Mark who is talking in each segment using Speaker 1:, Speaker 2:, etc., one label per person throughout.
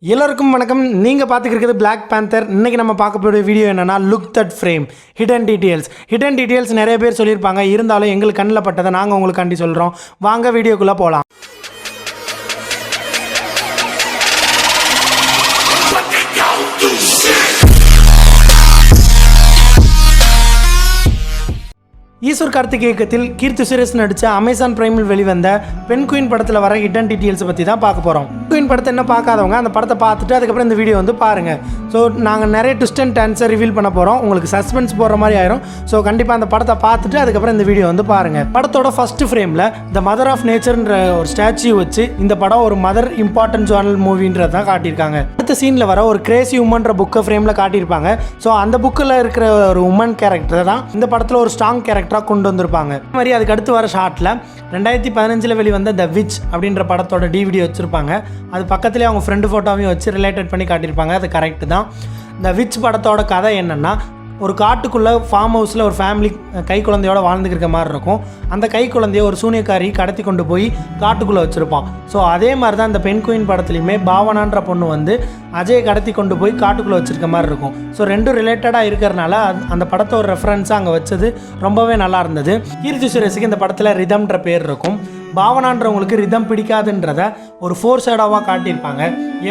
Speaker 1: எல்லாருக்கும் வணக்கம். நீங்கள் பார்த்துக்கிறது பிளாக் பேந்தர். இன்றைக்கி நம்ம பார்க்க போகிற வீடியோ என்னென்னா look that frame hidden details நிறைய பேர் சொல்லியிருப்பாங்க. இருந்தாலும் எங்களுக்கு கண்ணில் பட்டதை நாங்கள் உங்களுக்காண்டி சொல்கிறோம். வாங்க வீடியோக்குள்ளே போகலாம். ஈஸ்வர் கார்த்திக் இயக்கத்தில் கீர்த்தி சுரேஷ் நடித்த அமேசான் பிரைமில் வெளிவந்த பெண் குயின் படத்தில் வர ஹிடன் டீட்டெயில்ஸை பற்றி தான் பார்க்க போகிறோம். குயின் படத்தை என்ன பார்க்காதவங்க அந்த படத்தை பார்த்துட்டு அதுக்கப்புறம் இந்த வீடியோ பாருங்கள். ஸோ நாங்கள் நிறைய ட்விஸ்ட் அண்ட் டர்ன்ஸை ரிவீல் பண்ண போகிறோம். உங்களுக்கு சஸ்பென்ஸ் போடுற மாதிரி ஆயிரும். ஸோ கண்டிப்பாக அந்த படத்தை பார்த்துட்டு அதுக்கப்புறம் இந்த வீடியோ பாருங்கள். படத்தோட ஃபஸ்ட்டு ஃப்ரேமில் த மதர் ஆஃப் நேச்சர்ன்ற ஒரு ஸ்டாச்சு வச்சு இந்த படம் ஒரு மதர் இம்பார்ட்டன்ட் ஜார்னல் மூவின்றது தான் காட்டியிருக்காங்க. அடுத்த சீனில் வர ஒரு கிரேசி உமன்ற புக்கை ஃப்ரேமில் காட்டியிருப்பாங்க. ஸோ அந்த புக்கில் இருக்கிற ஒரு உமன் கேரக்டர் தான் இந்த படத்தில் ஒரு ஸ்ட்ராங் கேரக்டராக கொண்டு வந்திருப்பாங்க. அதே மாதிரி அதுக்கு அடுத்து வர ஷார்ட்டில் 2015 வெளிவந்த த விச் அப்படின்ற படத்தோட டிவிடி வச்சுருப்பாங்க. அது பக்கத்துலேயே அவங்க ஃப்ரெண்டு ஃபோட்டோவையும் வச்சு ரிலேட்டட் பண்ணி காட்டியிருப்பாங்க. அது கரெக்டு தான். த விச் படத்தோட கதை என்னென்னா, ஒரு காட்டுக்குள்ளே ஃபார்ம் ஹவுஸில் ஒரு ஃபேமிலி கை குழந்தையோட வாழ்ந்துக்கிற மாதிரி இருக்கும். அந்த கை குழந்தைய ஒரு சூனியக்காரி கடத்தி கொண்டு போய் காட்டுக்குள்ளே வச்சுருப்பான். ஸோ அதே மாதிரி தான் இந்த பெண் குயின் படத்துலையுமே பாவனான்ற பொண்ணு அஜயை கடத்தி கொண்டு போய் காட்டுக்குள்ளே வச்சுருக்க மாதிரி இருக்கும். ஸோ ரெண்டும் ரிலேட்டடாக இருக்கிறனால அந்த படத்தை ஒரு ரெஃபரன்ஸாக அங்கே வச்சது ரொம்பவே நல்லா இருந்தது. கீர்த்தி சுரேஷுக்கு இந்த படத்தில் ரிதம்ன்ற பேர் இருக்கும். பாவனான்றவங்களுக்கு ரிதம் பிடிக்காதுன்றத ஒரு ஃபோர் ஷேடோவாக காட்டியிருப்பாங்க.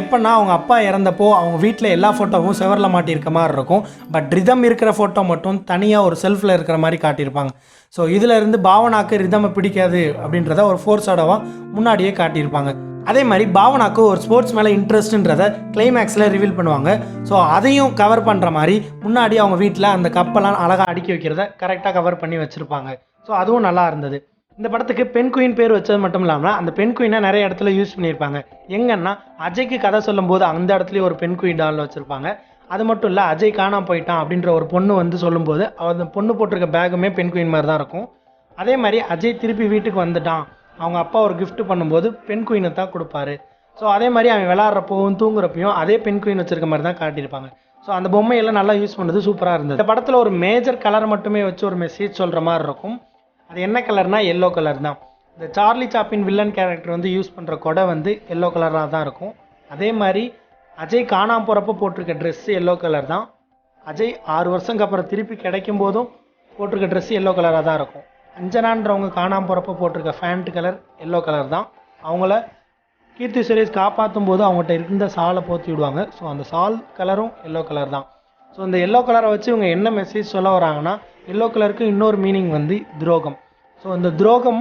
Speaker 1: எப்போன்னா அவங்க அப்பா இறந்தப்போ அவங்க வீட்டில் எல்லா ஃபோட்டோவும் செவரில் மாட்டியிருக்க மாதிரி இருக்கும். பட் ரிதம் இருக்கிற ஃபோட்டோ மட்டும் தனியாக ஒரு செல்ஃபில் இருக்கிற மாதிரி காட்டியிருப்பாங்க. ஸோ இதில் இருந்து பாவனாக்கு ரிதமை பிடிக்காது அப்படின்றத ஒரு ஃபோர் ஷேடோவாக முன்னாடியே காட்டியிருப்பாங்க. அதே மாதிரி பாவனாக்கு ஒரு ஸ்போர்ட்ஸ் மேலே இன்ட்ரெஸ்ட்டுன்றதை கிளைமேக்ஸில் ரிவீல் பண்ணுவாங்க. ஸோ அதையும் கவர் பண்ணுற மாதிரி முன்னாடி அவங்க வீட்டில் அந்த கப்பெல்லாம் அழகாக அடுக்கி வைக்கிறத கரெக்டாக கவர் பண்ணி வச்சுருப்பாங்க. ஸோ அதுவும் நல்லா இருந்தது. இந்த படத்துக்கு பெண் குயின் பேர் வச்சது மட்டும் இல்லாமல் அந்த பெண் குயினை நிறைய இடத்துல யூஸ் பண்ணியிருப்பாங்க. எங்கன்னா அஜய்க்கு கதை சொல்லும் போது அந்த இடத்துலையும் ஒரு பெண் குயின் டால் வச்சுருப்பாங்க. அது மட்டும் இல்லை, அஜய் காணாமல் போயிட்டான் அப்படின்ற ஒரு பொண்ணு சொல்லும்போது அந்த பொண்ணு போட்டிருக்க பேகுமே பெண் குயின் மாதிரி தான் இருக்கும். அதே மாதிரி அஜய் திருப்பி வீட்டுக்கு வந்துட்டான், அவங்க அப்பா ஒரு கிஃப்ட் பண்ணும்போது பெண் குயினை தான் கொடுப்பாரு. ஸோ அதே மாதிரி அவன் விளாட்றப்பவும் தூங்குறப்பையும் அதே பெண் குயின் வச்சிருக்க மாதிரி தான் காட்டியிருப்பாங்க. ஸோ அந்த பொம்மையெல்லாம் நல்லா யூஸ் பண்ணது சூப்பராக இருந்தது. இந்த படத்தில் ஒரு மேஜர் கலர் மட்டுமே வச்சு ஒரு மெசேஜ் சொல்கிற மாதிரி இருக்கும். அது என்ன கலர்னா எல்லோ கலர் தான். இந்த சார்லி சாப்பின் வில்லன் கேரக்டர் யூஸ் பண்ணுற கொடை எல்லோ கலராக தான் இருக்கும். அதே மாதிரி அஜய் காணாமல் போகிறப்போ போட்டிருக்க ட்ரெஸ்ஸு எல்லோ கலர் தான். அஜய் 6 வருஷத்துக்கு அப்புறம் திருப்பி கிடைக்கும் போதும் போட்டிருக்க ட்ரெஸ்ஸு எல்லோ கலராக தான் இருக்கும். அஞ்சனான்றவங்க காணாமல் போகிறப்போ போட்டிருக்க ஃபேண்ட் கலர் எல்லோ கலர் தான். அவங்கள கீர்த்தி சுரேஷ் காப்பாற்றும் போது அவங்ககிட்ட இருந்த சாலை போற்றி விடுவாங்க. ஸோ அந்த சால் கலரும் எல்லோ கலர் தான். ஸோ இந்த எல்லோ கலரை வச்சு இவங்க என்ன மெசேஜ் சொல்ல வராங்கன்னா, எல்லோ கலருக்கு இன்னொரு மீனிங் துரோகம். ஸோ இந்த துரோகம்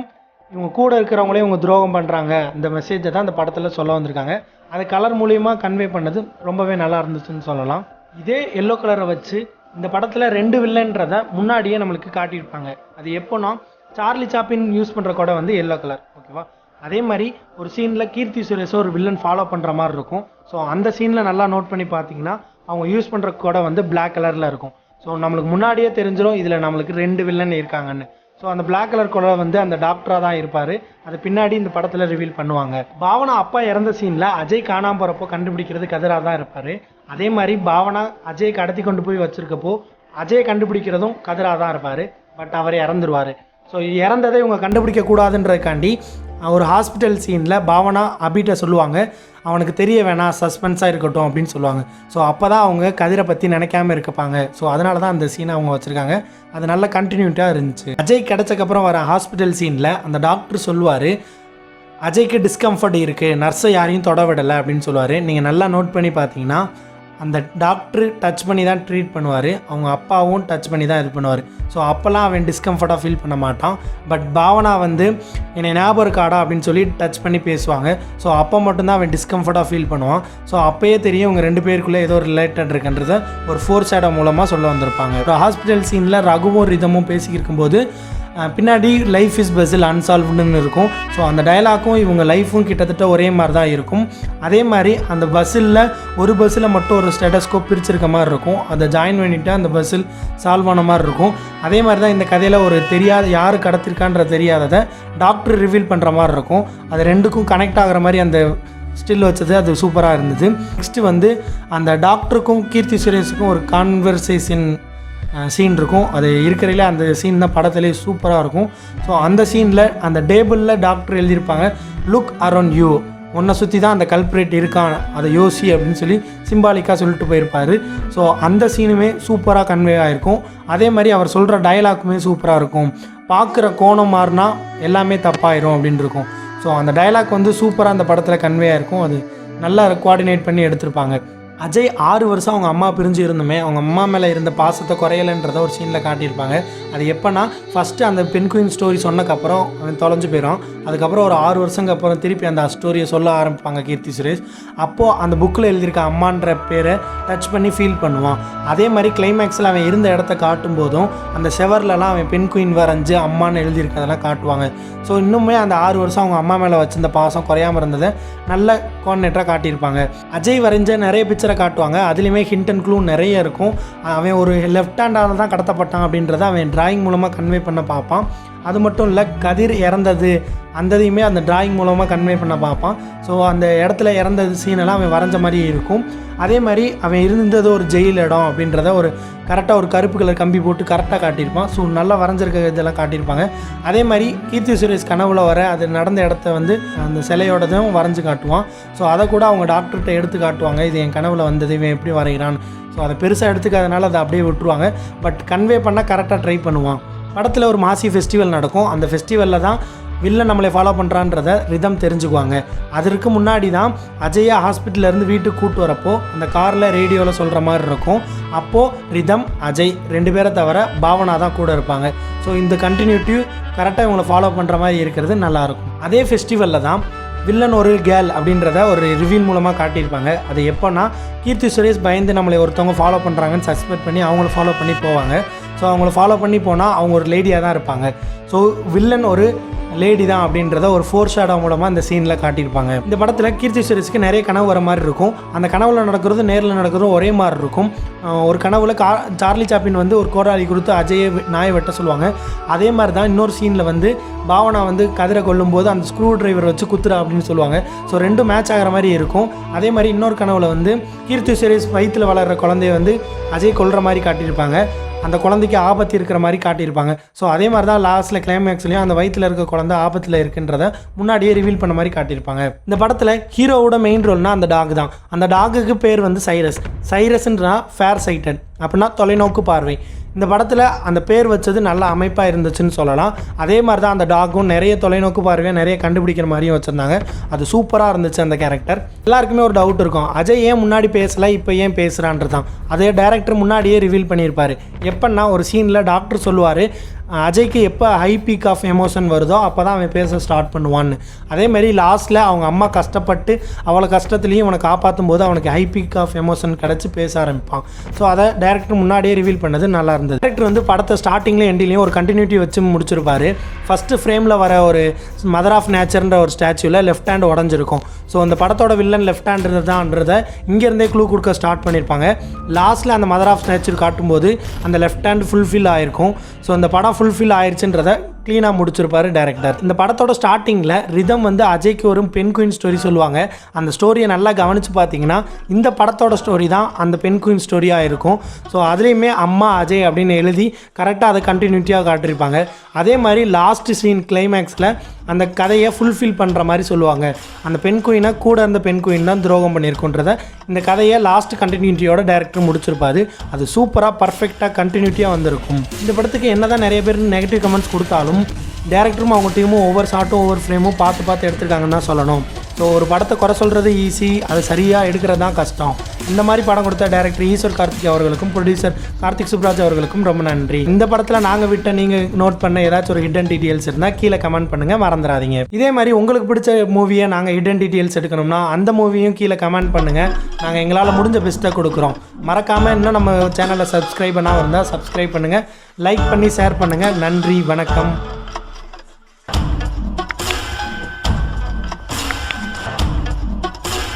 Speaker 1: இவங்க கூட இருக்கிறவங்களே இவங்க துரோகம் பண்ணுறாங்க. இந்த மெசேஜை தான் இந்த படத்தில் சொல்ல வந்திருக்காங்க. அது கலர் மூலியமாக கன்வே பண்ணது ரொம்பவே நல்லா இருந்துச்சுன்னு சொல்லலாம். இதே எல்லோ கலரை வச்சு இந்த படத்தில் 2 வில்லன்றதை முன்னாடியே நம்மளுக்கு காட்டியிருப்பாங்க. அது எப்போனா, சார்லி சாப்பின் யூஸ் பண்ணுற கொடை எல்லோ கலர், ஓகேவா. அதே மாதிரி ஒரு சீனில் கீர்த்தி சுரேஷோ ஒரு வில்லன் ஃபாலோ பண்ணுற மாதிரி இருக்கும். ஸோ அந்த சீனில் நல்லா நோட் பண்ணி பார்த்தீங்கன்னா அவங்க யூஸ் பண்ணுற கொடை பிளாக் கலரில் இருக்கும். ஸோ நம்மளுக்கு முன்னாடியே தெரிஞ்சிடும் இதில் நம்மளுக்கு 2 வில்லன் இருக்காங்கன்னு. ஸோ அந்த பிளாக் கலர் கொடை அந்த டாக்டராக தான் இருப்பார். அது பின்னாடி இந்த படத்தில் ரிவீல் பண்ணுவாங்க. பாவனா அப்பா இறந்த சீனில் அஜய் காணாமல் போகிறப்போ கண்டுபிடிக்கிறது கதிராக தான் இருப்பார். அதே மாதிரி பாவனா அஜய் கடத்தி கொண்டு போய் வச்சுருக்கப்போ அஜய் கண்டுபிடிக்கிறதும் கதிராக தான் இருப்பார். But our இறந்துருவார். ஸோ இறந்ததை இவங்க கண்டுபிடிக்க கூடாதுன்றதுக்காண்டி ஒரு ஹாஸ்பிட்டல் சீனில் பாவனா அபிட்ட சொல்லுவாங்க, அவனுக்கு தெரிய வேணாம், சஸ்பென்ஸாக இருக்கட்டும் அப்படின்னு சொல்லுவாங்க. ஸோ அப்போ தான் அவங்க கதிரை பற்றி நினைக்காம இருப்பாங்க. ஸோ அதனால தான் அந்த சீனை அவங்க வச்சுருக்காங்க. அது நல்ல கண்டினியூட்டாக இருந்துச்சு. அஜய் கிடச்சக்கப்புறம் வர ஹாஸ்பிட்டல் சீனில் அந்த டாக்டர் சொல்லுவார், அஜய்க்கு டிஸ்கம்ஃபர்ட் இருக்குது, நர்ஸை யாரையும் தொட விடலை அப்படின்னு சொல்லுவார். நீங்கள் நல்லா நோட் பண்ணி பார்த்தீங்கன்னா அந்த டாக்டர் டச் பண்ணி தான் ட்ரீட் பண்ணுவார். அவங்க அப்பாவும் டச் பண்ணி தான் இது பண்ணுவார். ஸோ அப்போல்லாம் அவன் டிஸ்கம்ஃபர்ட்டாக ஃபீல் பண்ண மாட்டான். பட் பாவனா என்னை ஞாபகம் இருக்காடா அப்படின்னு சொல்லி டச் பண்ணி பேசுவாங்க. ஸோ அப்போ மட்டும்தான் அவன் டிஸ்கம்ஃபர்ட்டாக ஃபீல் பண்ணுவான். ஸோ அப்போயே தெரியும் இவங்க 2 பேருக்குள்ளே ஏதோ ரிலேட்டட் இருக்குன்றதை ஒரு ஃபோர் ஷேடோ மூலமாக சொல்ல வந்திருப்பாங்க. ஒரு ஹாஸ்பிட்டல் சீனில் ரகுவும் ரிதமும் பேசியிருக்கும்போது பின்னாடி லைஃப் இஸ் பஸ்ஸில் அன்சால்வ்டுன்னு இருக்கும். ஸோ அந்த டயலாக்கும் இவங்க லைஃப்பும் கிட்டத்தட்ட ஒரே மாதிரி தான் இருக்கும். அதே மாதிரி அந்த ஒரு பஸ்ஸில் மட்டும் ஒரு ஸ்டெடஸ்கோப் பிரிச்சிருக்க மாதிரி இருக்கும். அதை ஜாயின் பண்ணிவிட்டு அந்த பஸ்ஸில் சால்வ் ஆன மாதிரி இருக்கும். அதே மாதிரி தான் இந்த கதையில் ஒரு யார் கடத்திருக்கான்ற தெரியாததை டாக்டர் ரிவீல் பண்ணுற மாதிரி இருக்கும். அது 2க்கும் கனெக்ட் ஆகிற மாதிரி அந்த ஸ்டில் வச்சது அது சூப்பராக இருந்தது. நெக்ஸ்ட்டு அந்த டாக்டருக்கும் கீர்த்தி சுரேஷுக்கும் ஒரு கான்வர்சேஷன் சீன் இருக்கும். அது இருக்கிறதுல அந்த சீன் தான் படத்திலே சூப்பராக இருக்கும். ஸோ அந்த சீனில் அந்த டேபிளில் டாக்டர் எழுதியிருப்பாங்க, லுக் அரௌண்ட் யூ, உன்னை சுற்றி தான் அந்த கல்ப்ரேட் இருக்கான், அதை யோசி அப்படின்னு சொல்லி சிம்பாலிக்காக சொல்லிட்டு போயிருப்பார். ஸோ அந்த சீனுமே சூப்பராக கன்வே ஆகிருக்கும். அதே மாதிரி அவர் சொல்கிற டயலாக்குமே சூப்பராக இருக்கும். பார்க்குற கோணம் மாறினா எல்லாமே தப்பாயிரும் அப்படின்னு இருக்கும். ஸோ அந்த டயலாக் வந்து சூப்பராக அந்த படத்தில் கன்வே ஆகிருக்கும். அது நல்லா கோஆர்டினேட் பண்ணி எடுத்திருப்பாங்க. அஜய் 6 வருஷம் அவங்க அம்மா பிரிஞ்சு இருந்துமே அவங்க அம்மா மேலே இருந்த பாசத்தை குறையலைன்றத ஒரு சீனில் காட்டியிருப்பாங்க. அது எப்போனா ஃபஸ்ட்டு அந்த பெண் குயின் ஸ்டோரி சொன்னக்கப்புறம் அவன் தொலைஞ்சு போயிடும். அதுக்கப்புறம் ஒரு 6 வருஷங்க அப்புறம் திருப்பி அந்த ஸ்டோரியை சொல்ல ஆரம்பிப்பாங்க கீர்த்தி சுரேஷ். அப்போது அந்த புக்கில் எழுதியிருக்க அம்மான்ற பேரை டச் பண்ணி ஃபீல் பண்ணுவான். அதே மாதிரி கிளைமேக்ஸில் அவன் இருந்த இடத்த காட்டும் போதும் அந்த செவர்லலாம் அவன் பெண் குயின் வரைஞ்சு அம்மான்னு எழுதியிருக்கதெல்லாம் காட்டுவாங்க. ஸோ இன்னுமே அந்த 6 வருஷம் அவங்க அம்மா மேலே வச்சிருந்த பாசம் குறையாமல் இருந்ததை நல்ல கோஆர்டினேட்டராக காட்டியிருப்பாங்க. அஜய் வரைஞ்ச நிறைய பிக்சரை காட்டுவாங்க. அதுலேயுமே ஹிண்ட் அண்ட் க்ளூ நிறைய இருக்கும். அவன் ஒரு லெஃப்ட் ஹேண்டால் தான் கடத்தப்பட்டான் அப்படின்றத அவன் டிராயிங் மூலமாக கன்வே பண்ண பார்ப்பான். அது மட்டும் இல்லை, கதிர் இறந்தது அந்ததையுமே அந்த டிராயிங் மூலமாக கன்வே பண்ண பார்ப்பான். ஸோ அந்த இடத்துல இறந்தது சீனெல்லாம் அவன் வரைஞ்ச மாதிரி இருக்கும். அதே மாதிரி அவன் இருந்தது ஒரு ஜெயில் இடம் அப்படின்றத ஒரு கரெக்டாக ஒரு கருப்பு கலர் கம்பி போட்டு கரெக்டாக காட்டியிருப்பான். ஸோ நல்லா வரைஞ்சிருக்க இதெல்லாம் காட்டியிருப்பாங்க. அதே மாதிரி கீர்த்தி சுரேஷ் கனவுல வர அது நடந்த இடத்த வந்து அந்த சிலையோடதும் வரைஞ்சி காட்டுவான். ஸோ அதை கூட அவங்க டாக்டர்கிட்ட எடுத்து காட்டுவாங்க, இது என் கனவுல வந்தது, இவன் எப்படி வரைகிறான். ஸோ அதை பெருசாக எடுத்துக்காதனால அதை அப்படியே விட்டுருவாங்க. பட் கன்வே பண்ணால் கரெக்டாக ட்ரை பண்ணுவான். படத்தில் ஒரு மாசி ஃபெஸ்டிவல் நடக்கும். அந்த ஃபெஸ்டிவலில் தான் வில்லன் நம்மளை ஃபாலோ பண்ணுறான்றத ரிதம் தெரிஞ்சுக்குவாங்க. அதற்கு முன்னாடி தான் அஜயா ஹாஸ்பிட்டலேருந்து வீட்டுக்கு கூப்பிட்டு வரப்போ அந்த காரில் ரேடியோவில் சொல்கிற மாதிரி இருக்கும். அப்போது ரிதம், அஜய் 2 பேரை தவிர பாவனா தான் கூட இருப்பாங்க. ஸோ இந்த கண்டினியூட்டி கரெக்டாக இவங்களை ஃபாலோ பண்ணுற மாதிரி இருக்கிறது நல்லாயிருக்கும். அதே ஃபெஸ்டிவலில் தான் வில்லன் ஒரு கேர்ள் அப்படின்றத ஒரு ரிவீல் மூலமாக காட்டியிருப்பாங்க. அது எப்போனா கீர்த்தி சுரேஷ் பயந்து நம்மளை ஒருத்தவங்க ஃபாலோ பண்ணுறாங்கன்னு சஸ்பெக்ட் பண்ணி அவங்கள ஃபாலோ பண்ணி போவாங்க. ஸோ அவங்கள ஃபாலோ பண்ணி போனால் அவங்க ஒரு லேடியாக தான் இருப்பாங்க. ஸோ வில்லன் ஒரு லேடி தான் அப்படின்றத ஒரு ஃபோர் ஷேடோ மூலமாக இந்த சீனில் காட்டியிருப்பாங்க. இந்த படத்தில் கீர்த்தி சுரேஷ்க்கு நிறைய கனவு வர மாதிரி இருக்கும். அந்த கனவுல நடக்கிறது நேரில் நடக்கிறதும் ஒரே மாதிரி இருக்கும். ஒரு கனவுல சார்லி சாப்பின் வந்து ஒரு கோடாலி கொடுத்து அஜயை நாயை வெட்ட சொல்லுவாங்க. அதே மாதிரி தான் இன்னொரு சீனில் வந்து பாவனா வந்து கதிரை கொல்லும்போது அந்த ஸ்க்ரூ டிரைவர் வச்சு குத்துறா அப்படின்னு சொல்லுவாங்க. ஸோ 2 மேட்ச் ஆகிற மாதிரி இருக்கும். அதே மாதிரி இன்னொரு கனவுல வந்து கீர்த்தி சுரேஷ் வயிற்றில் வளர்கிற குழந்தைய வந்து அஜய் கொல்ற மாதிரி காட்டியிருப்பாங்க. அந்த குழந்தைக்கு ஆபத்து இருக்கிற மாதிரி காட்டியிருப்பாங்க. ஸோ அதே மாதிரி தான் லாஸ்ட்டில் கிளைமேக்ஸ்லையும் அந்த வயிற்றில் இருக்க குழந்தை ஆபத்தில் இருக்குன்றத முன்னாடியே ரிவீல் பண்ண மாதிரி காட்டியிருப்பாங்க. இந்த படத்தில் ஹீரோவோட மெயின் ரோல்னால் அந்த டாக் தான். அந்த டாகுக்கு பேர் வந்து சைரஸ். சைரஸ்ன்றா ஃபேர் சைட்டட் அப்படின்னா தொலைநோக்கு பார்வை. இந்த படத்தில் அந்த பேர் வச்சது நல்ல அமைப்பாக இருந்துச்சுன்னு சொல்லலாம். அதே மாதிரி தான் அந்த டாகும் நிறைய தொலைநோக்கு பார்வையாக நிறைய கண்டுபிடிக்கிற மாதிரியும் வச்சுருந்தாங்க. அது சூப்பராக இருந்துச்சு அந்த கேரக்டர். எல்லாருக்குமே ஒரு டவுட் இருக்கும், அஜய் ஏன் முன்னாடி பேசலை இப்போ ஏன் பேசுகிறான்றது தான். அதே டைரக்டர் முன்னாடியே ரிவீல் பண்ணியிருப்பார். எப்போன்னா ஒரு சீனில் டாக்டர் சொல்லுவார், அஜய்க்கு எப்போ ஹை பீக் ஆஃப் எமோஷன் வருதோ அப்போ தான் அவன் பேச ஸ்டார்ட் பண்ணுவான்னு. அதேமாதிரி லாஸ்ட்டில் அவங்க அம்மா கஷ்டப்பட்டு அவளை கஷ்டத்துலேயும் அவனை காப்பாற்றும் போது அவனுக்கு ஹை பீக் ஆஃப் எமோஷன் கிடச்சி பேச ஆரம்பிப்பான். ஸோ அதை டேரக்டர் முன்னாடியே ரிவீல் பண்ணது நல்லா இருந்தது. டேரக்டர் வந்து படத்தை ஸ்டார்டிங்லேயும் எண்டிலையும் ஒரு கண்டினியூட்டி வச்சு முடிச்சிருப்பார். ஃபஸ்ட்டு ஃப்ரேமில் வர ஒரு மதர் ஆஃப் நேச்சர்ன்ற ஒரு ஸ்டாச்சுவில் லெஃப்ட் ஹேண்ட் உடஞ்சிருக்கும். ஸோ அந்த படத்தோட வில்லன் லெஃப்ட் ஹேண்ட் தான்றதை இங்கேருந்தே க்ளூ கொடுக்க ஸ்டார்ட் பண்ணியிருப்பாங்க. லாஸ்ட்டில் அந்த மதர் ஆஃப் நேச்சர் காட்டும்போது அந்த லெஃப்ட் ஹேண்ட் ஃபுல்ஃபில் ஆகிருக்கும். ஸோ அந்த படம் ஃபுல்ஃபில் ஆயிடுச்சுன்றதை க்ளீனாக முடிச்சிருப்பாரு டேரக்டர். இந்த படத்தோட ஸ்டார்டிங்கில் ரிதம் வந்து அஜய்க்கு ஒரு பெண் குயின் ஸ்டோரி சொல்லுவாங்க. அந்த ஸ்டோரியை நல்லா கவனித்து பார்த்தீங்கன்னா இந்த படத்தோட ஸ்டோரி தான் அந்த பெண் குயின் ஸ்டோரியாக இருக்கும். ஸோ அதுலேயுமே அம்மா அஜய் அப்படின்னு எழுதி கரெக்டாக அதை கண்டினியூட்டியாக காட்டியிருப்பாங்க. அதே மாதிரி லாஸ்ட் சீன் கிளைமேக்ஸில் அந்த கதையை ஃபுல்ஃபில் பண்ணுற மாதிரி சொல்லுவாங்க. அந்த பெண் குயினை கூட இருந்த பெண் குயின் தான் துரோகம் பண்ணியிருக்குன்றத இந்த கதையை லாஸ்ட் கண்டினியூட்டியோட டேரக்டர் முடிச்சிருப்பாரு. அது சூப்பராக பர்ஃபெக்டாக கண்டினியூட்டியாக வந்திருக்கும். இந்த படத்துக்கு என்ன தான் நிறைய பேர் நெகட்டிவ் கமெண்ட்ஸ் கொடுத்தாலும் டேரக்டரும் அவங்க டீமும் ஒவ்வொரு ஷாட்டும் ஒவ்வொரு ஃப்ரேமும் பார்த்து எடுத்துருக்காங்கன்னு தான் சொல்லணும். ஸோ ஒரு படத்தை குறை சொல்கிறது ஈஸி, அது சரியாக எடுக்கிறது தான் கஷ்டம். இந்த மாதிரி படம் கொடுத்த டேரக்டர் ஈஸ்வர் கார்த்திக் அவர்களுக்கும் ப்ரொடியூசர் கார்த்திக் சுப்ராஜ் அவர்களுக்கும் ரொம்ப நன்றி. இந்த படத்தில் நாங்கள் விட்ட நீங்கள் நோட் பண்ண ஏதாச்சும் ஒரு ஹிடன் டீட்டெயில்ஸ் இருந்தால் கீழே கமெண்ட் பண்ணுங்கள், மறந்துடாதீங்க. இதே மாதிரி உங்களுக்கு பிடிச்ச மூவியை நாங்கள் ஹிடன் டீட்டெயில்ஸ் எடுக்கணும்னா அந்த மூவியும் கீழே கமெண்ட் பண்ணுங்கள். நாங்கள் எங்களால் முடிஞ்ச பெஸ்ட்டாக கொடுக்குறோம். மறக்காமல் இன்னும் நம்ம சேனலை சப்ஸ்கிரைப் பண்ணாமல் இருந்தால் சப்ஸ்கிரைப் பண்ணுங்கள், லைக் பண்ணி ஷேர் பண்ணுங்கள். நன்றி, வணக்கம்.